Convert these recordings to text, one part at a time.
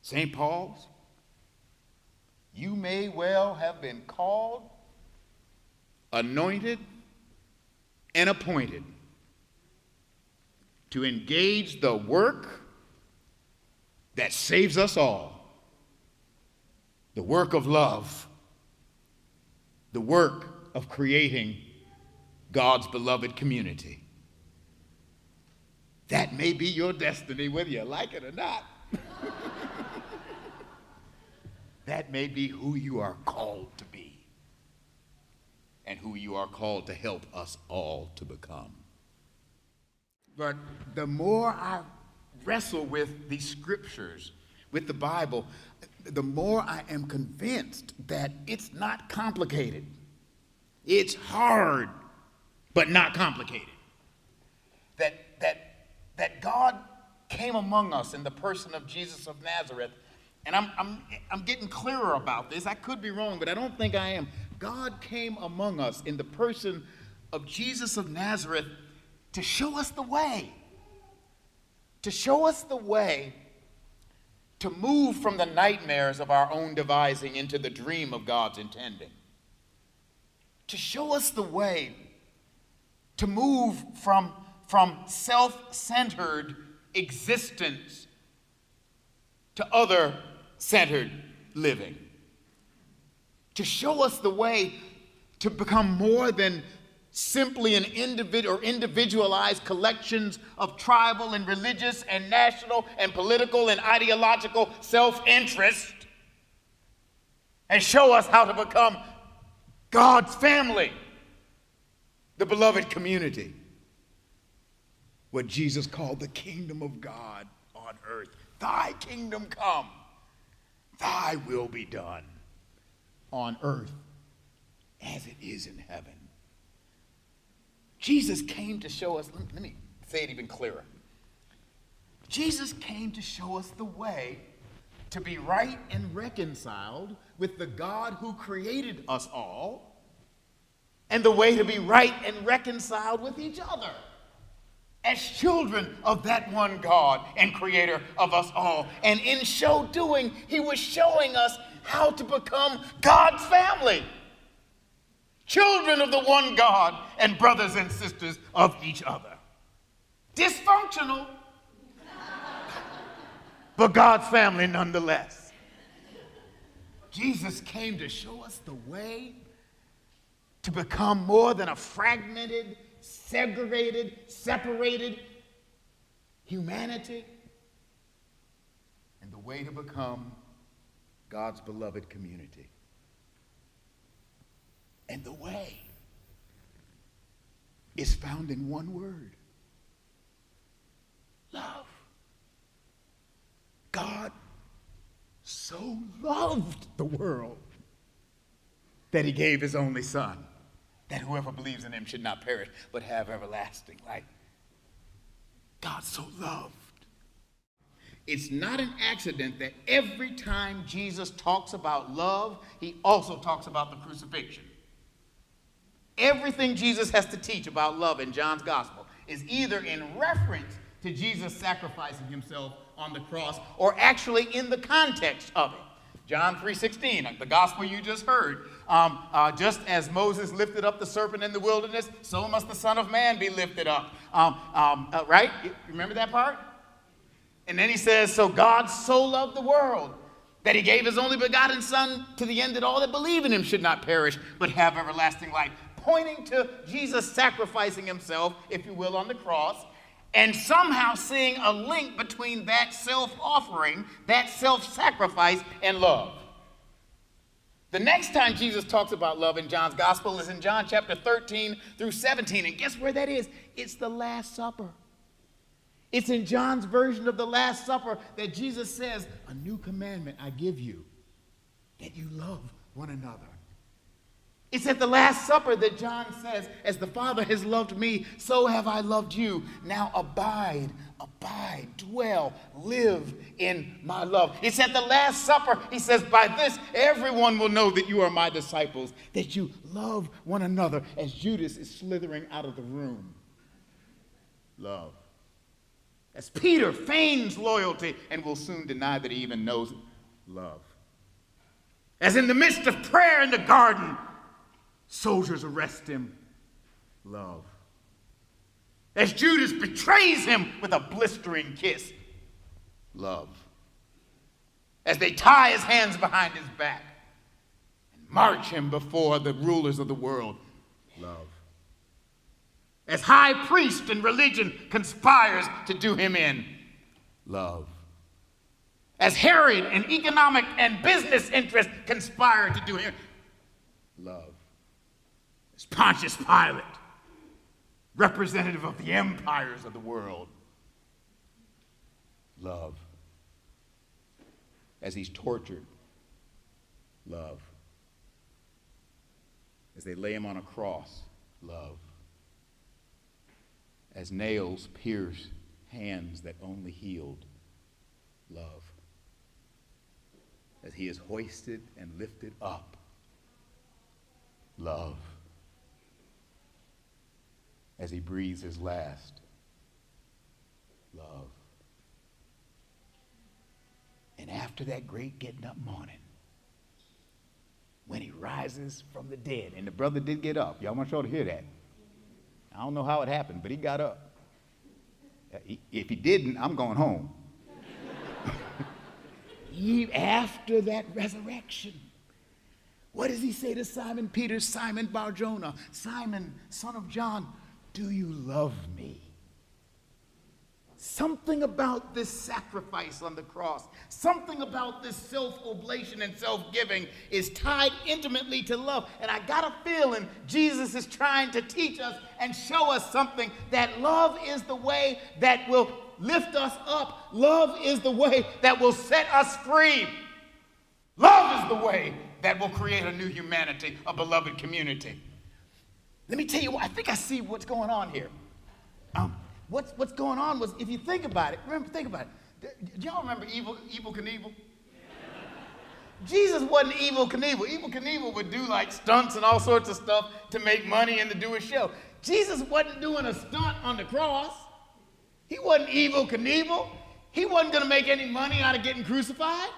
St. Paul's, you may well have been called, anointed, and appointed to engage the work that saves us all, the work of love, the work of creating God's beloved community. That may be your destiny, whether you like it or not. That may be who you are called to be and who you are called to help us all to become. But the more I wrestle with these scriptures, with the Bible, the more I am convinced that it's not complicated. It's hard, but not complicated. That God came among us in the person of Jesus of Nazareth. And I'm getting clearer about this. I could be wrong, but I don't think I am. God came among us in the person of Jesus of Nazareth to show us the way. To show us the way to move from the nightmares of our own devising into the dream of God's intending. To show us the way to move from self-centered existence to other-centered living. To show us the way to become more than simply an individualized collections of tribal and religious and national and political and ideological self-interest, and show us how to become God's family, the beloved community, what Jesus called the kingdom of God on earth. Thy kingdom come, thy will be done on earth as it is in heaven. Jesus came to show us, let me say it even clearer. Jesus came to show us the way to be right and reconciled with the God who created us all, and the way to be right and reconciled with each other as children of that one God and creator of us all. And in so doing, he was showing us how to become God's family, children of the one God and brothers and sisters of each other. Dysfunctional, but God's family nonetheless. Jesus came to show us the way to become more than a fragmented, segregated, separated humanity, and the way to become God's beloved community. And the way is found in one word: love. God so loved the world that he gave his only Son, that whoever believes in him should not perish, but have everlasting life. God so loved. It's not an accident that every time Jesus talks about love, he also talks about the crucifixion. Everything Jesus has to teach about love in John's gospel is either in reference to Jesus sacrificing himself on the cross or actually in the context of it. John 3:16, the gospel you just heard. Just as Moses lifted up the serpent in the wilderness, so must the Son of Man be lifted up. Right? You remember that part? And then he says, so God so loved the world that he gave his only begotten Son, to the end that all that believe in him should not perish, but have everlasting life. Pointing to Jesus sacrificing himself, if you will, on the cross, and somehow seeing a link between that self-offering, that self-sacrifice, and love. The next time Jesus talks about love in John's gospel is in John chapter 13 through 17. And guess where that is? It's the Last Supper. It's in John's version of the Last Supper that Jesus says, a new commandment I give you, that you love one another. It's at the Last Supper that John says, as the Father has loved me, so have I loved you. Now abide, dwell, live in my love. It's at the Last Supper, he says, by this everyone will know that you are my disciples, that you love one another, as Judas is slithering out of the room. Love. As Peter feigns loyalty and will soon deny that he even knows it. Love. As in the midst of prayer in the garden, soldiers arrest him. Love. As Judas betrays him with a blistering kiss. Love. As they tie his hands behind his back and march him before the rulers of the world. Love. As high priest and religion conspires to do him in. Love. As Herod and economic and business interests conspire to do him. Love. As Pontius Pilate, representative of the empires of the world. Love. As he's tortured. Love. As they lay him on a cross. Love. As nails pierce hands that only healed. Love. As he is hoisted and lifted up. Love. As he breathes his last. Love. And after that great getting up morning, when he rises from the dead, and the brother did get up. Y'all want y'all to hear that. I don't know how it happened, but he got up. If he didn't, I'm going home. After that resurrection, what does he say to Simon Peter, Simon Bar-Jonah, Simon, son of John, do you love me? Something about this sacrifice on the cross, something about this self-oblation and self-giving is tied intimately to love. And I got a feeling Jesus is trying to teach us and show us something, that love is the way that will lift us up. Love is the way that will set us free. Love is the way that will create a new humanity, a beloved community. Let me tell you what, I think I see what's going on here. What's going on was, if you think about it, think about it. Do y'all remember Evel Knievel? Jesus wasn't Evel Knievel. Evel Knievel would do like stunts and all sorts of stuff to make money and to do a show. Jesus wasn't doing a stunt on the cross. He wasn't Evel Knievel. He wasn't going to make any money out of getting crucified.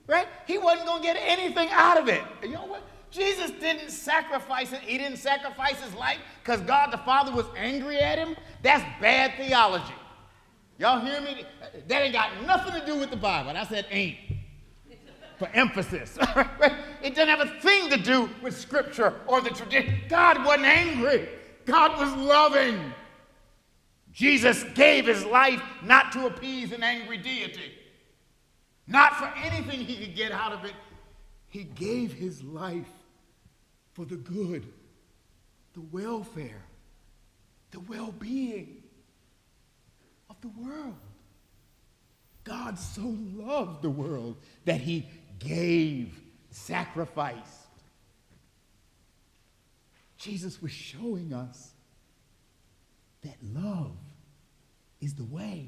Right? He wasn't going to get anything out of it. You know what? Jesus didn't sacrifice it. He didn't sacrifice his life because God the Father was angry at him. That's bad theology. Y'all hear me? That ain't got nothing to do with the Bible. I said ain't for emphasis. It doesn't have a thing to do with Scripture or the tradition. God wasn't angry. God was loving. Jesus gave his life not to appease an angry deity, not for anything he could get out of it. He gave his life for the good, the welfare, the well-being of the world. God so loved the world that he gave, sacrificed. Jesus was showing us that love is the way.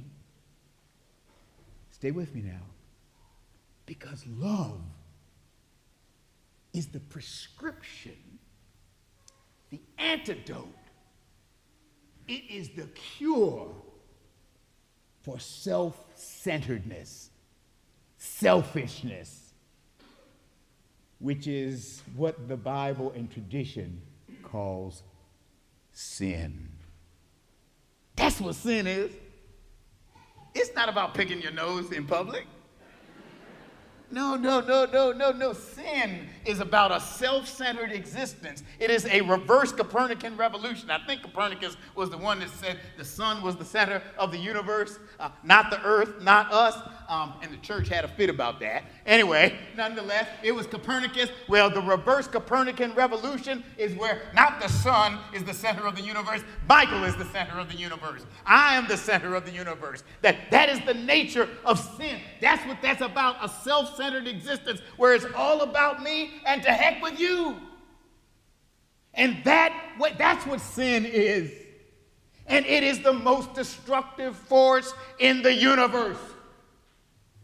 Stay with me now. Because love is the prescription, the antidote. It is the cure for self-centeredness, selfishness, which is what the Bible and tradition calls sin. That's what sin is. It's not about picking your nose in public. No. Sin is about a self-centered existence. It is a reverse Copernican revolution. I think Copernicus was the one that said the sun was the center of the universe, not the earth, not us. And the church had a fit about that. Anyway, nonetheless, it was Copernicus. Well, the reverse Copernican revolution is where not the sun is the center of the universe. Michael is the center of the universe. I am the center of the universe. That is the nature of sin. That's what that's about, a self-centered existence where it's all about me and to heck with you. And that's what sin is. And it is the most destructive force in the universe.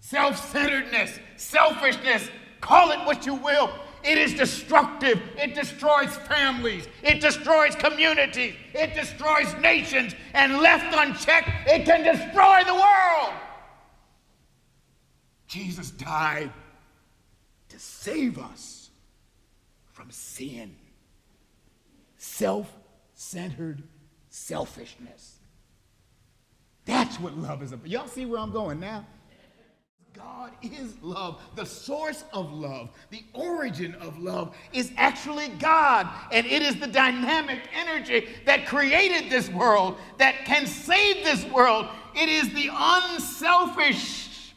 Self-centeredness, selfishness, call it what you will. it is destructive. It destroys families. It destroys communities. It destroys nations. And left unchecked, it can destroy the world. Jesus died to save us from sin, self-centered selfishness. That's what love is about. Y'all see where I'm going now? God is love. The source of love, the origin of love is actually God. And it is the dynamic energy that created this world, that can save this world. It is the unselfish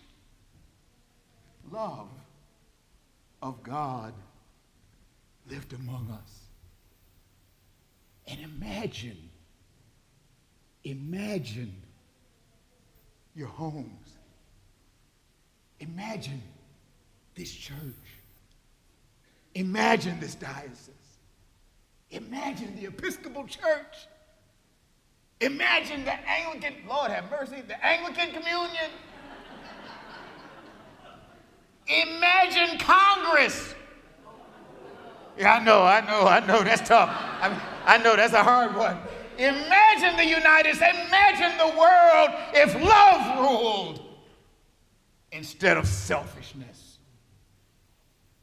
love of God lived among us. And imagine your homes. Imagine this church. Imagine this diocese. Imagine the Episcopal Church. Imagine the Anglican, Lord have mercy, the Anglican Communion. Imagine Congress. Yeah, I know, that's tough. I know that's a hard one. Imagine the United States, imagine the world if love ruled instead of selfishness.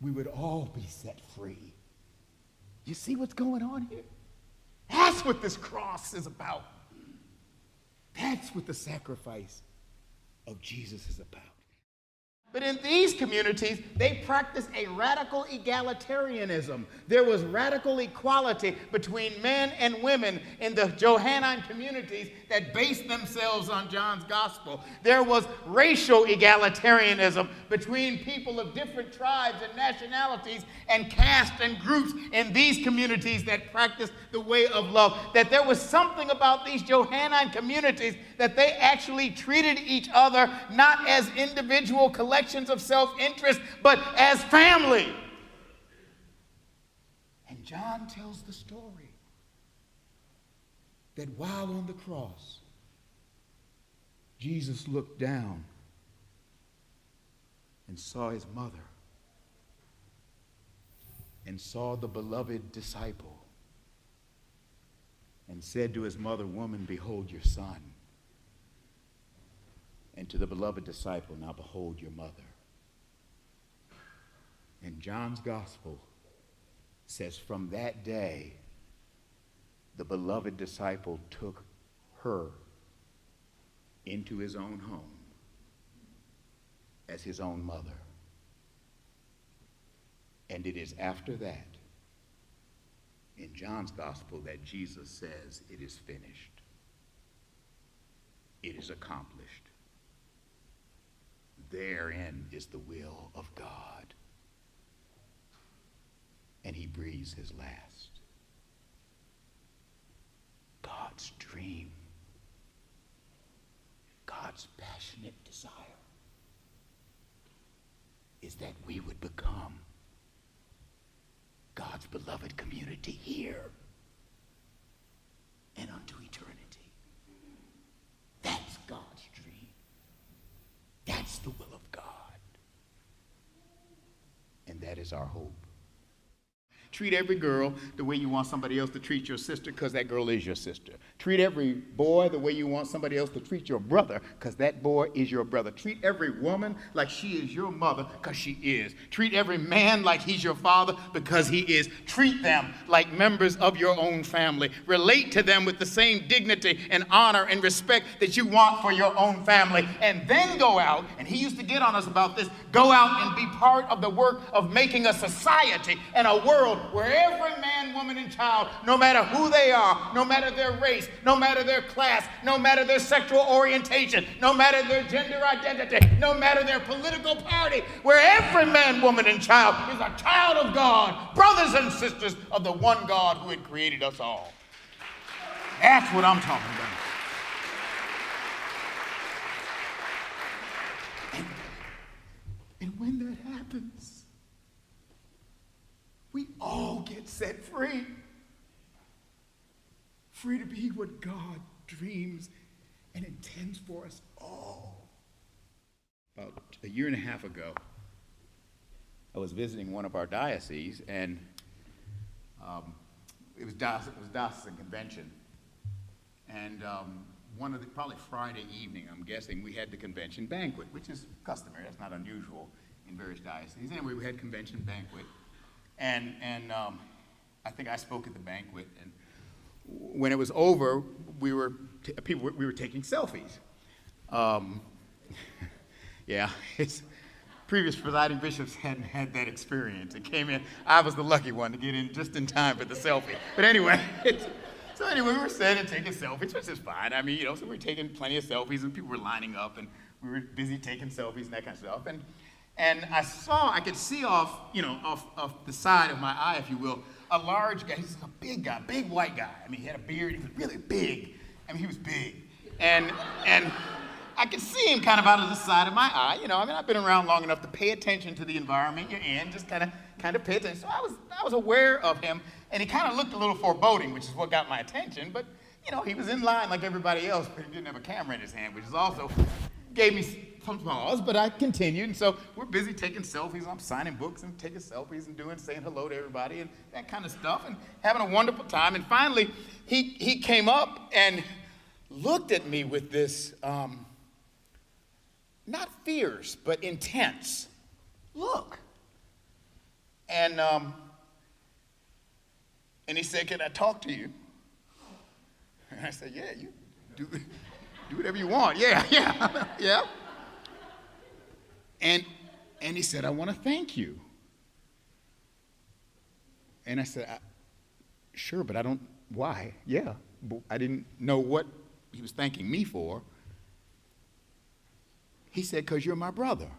We would all be set free. You see what's going on here? That's what this cross is about. That's what the sacrifice of Jesus is about. But in these communities, they practiced a radical egalitarianism. There was radical equality between men and women in the Johannine communities that based themselves on John's gospel. There was racial egalitarianism between people of different tribes and nationalities and castes and groups in these communities that practiced the way of love. That there was something about these Johannine communities that they actually treated each other not as individual collections of self-interest, but as family. And John tells the story that while on the cross, Jesus looked down and saw his mother and saw the beloved disciple and said to his mother, "Woman, behold your son." And to the beloved disciple, "Now behold your mother." And John's gospel says from that day, the beloved disciple took her into his own home as his own mother. And it is after that, in John's gospel, that Jesus says, "It is finished. It is accomplished. Therein is the will of God." And he breathes his last. God's dream, God's passionate desire is that we would become God's beloved community here and unto eternity. That's God's dream. That's the will of God. And that is our hope. Treat every girl the way you want somebody else to treat your sister, because that girl is your sister. Treat every boy the way you want somebody else to treat your brother, because that boy is your brother. Treat every woman like she is your mother, because she is. Treat every man like he's your father, because he is. Treat them like members of your own family. Relate to them with the same dignity and honor and respect that you want for your own family. And then go out, and he used to get on us about this, go out and be part of the work of making a society and a world where every man, woman, and child, no matter who they are, no matter their race, no matter their class, no matter their sexual orientation, no matter their gender identity, no matter their political party, where every man, woman, and child is a child of God, brothers and sisters of the one God who had created us all. That's what I'm talking about. And when that happens, we all get set free. Free to be what God dreams and intends for us all. About a year and a half ago, I was visiting one of our dioceses, and it was diocesan convention. And one of the, probably Friday evening, I'm guessing, we had the convention banquet, which is customary. That's not unusual in various dioceses. Anyway, we had convention banquet, and I think I spoke at the banquet. And when it was over, we were taking selfies. Yeah, previous presiding bishops hadn't had that experience. It came in. I was the lucky one to get in just in time for the selfie. But anyway. So anyway, we were sitting and taking selfies, which is fine. I mean, so we were taking plenty of selfies, and people were lining up, and we were busy taking selfies and that kind of stuff. And I could see off the side of my eye, if you will, a large guy. He's a big guy, big white guy. I mean, he had a beard. He was really big. I mean, he was big. And I could see him kind of out of the side of my eye. I've been around long enough to pay attention to the environment you're in, just kind of pay attention. So I was aware of him. And he kind of looked a little foreboding, which is what got my attention. But, he was in line like everybody else, but he didn't have a camera in his hand, which is also gave me some pause. But I continued. And so we're busy taking selfies. I'm signing books and taking selfies and saying hello to everybody and that kind of stuff and having a wonderful time. And finally, he came up and looked at me with this, not fierce, but intense look. And he said, "Can I talk to you?" And I said, "Yeah, you do whatever you want." Yeah. And he said, "I want to thank you." And I said, "Sure, but I don't, why?" Yeah, but I didn't know what he was thanking me for. He said, "'Cause you're my brother."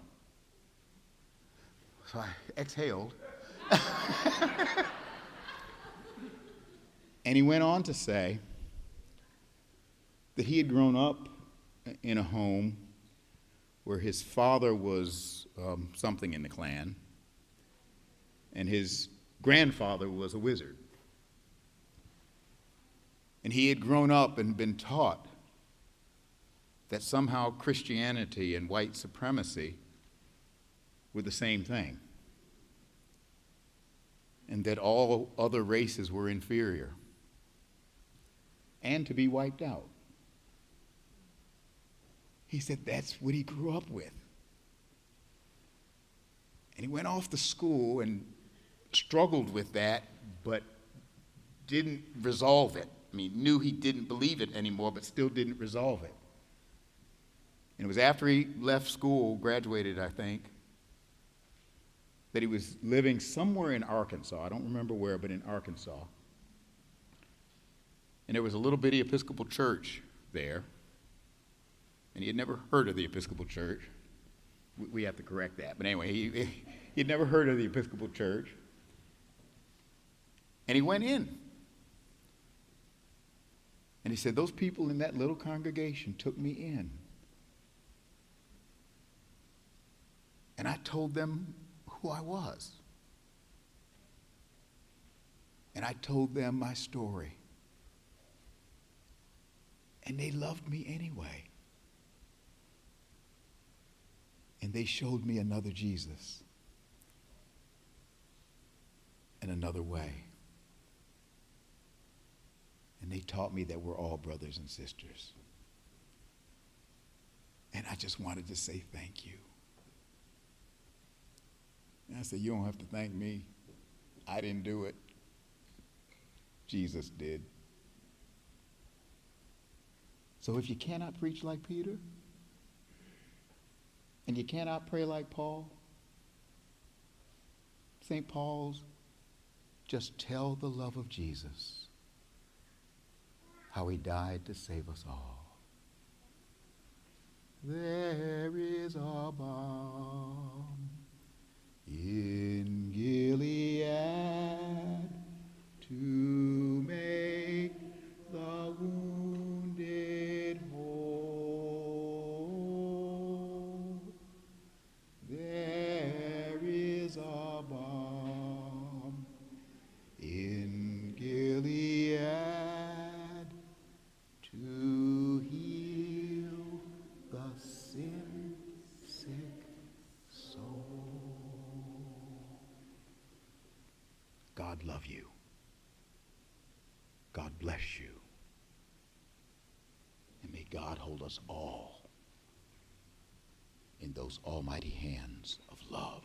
So I exhaled. And he went on to say that he had grown up in a home where his father was something in the Klan, and his grandfather was a wizard. And he had grown up and been taught that somehow Christianity and white supremacy were the same thing, and that all other races were inferior and to be wiped out. He said that's what he grew up with. And he went off to school and struggled with that, but didn't resolve it. I mean, knew he didn't believe it anymore, but still didn't resolve it. And it was after he left school, graduated, I think, that he was living somewhere in Arkansas. I don't remember where, but in Arkansas. And there was a little bitty Episcopal church there. And he had never heard of the Episcopal church. We have to correct that. But anyway, he had never heard of the Episcopal church. And he went in. And he said, those people in that little congregation took me in. And I told them who I was. And I told them my story. And they loved me anyway. And they showed me another Jesus and another way. And they taught me that we're all brothers and sisters. And I just wanted to say thank you. And I said, you don't have to thank me. I didn't do it. Jesus did. So if you cannot preach like Peter, and you cannot pray like Paul, St. Paul's, just tell the love of Jesus, how he died to save us all. There is a balm in Gilead to make the wounded whole. There is a balm in Gilead to heal the sin-sick soul. God love you. God bless you. And may God hold us all in those almighty hands of love.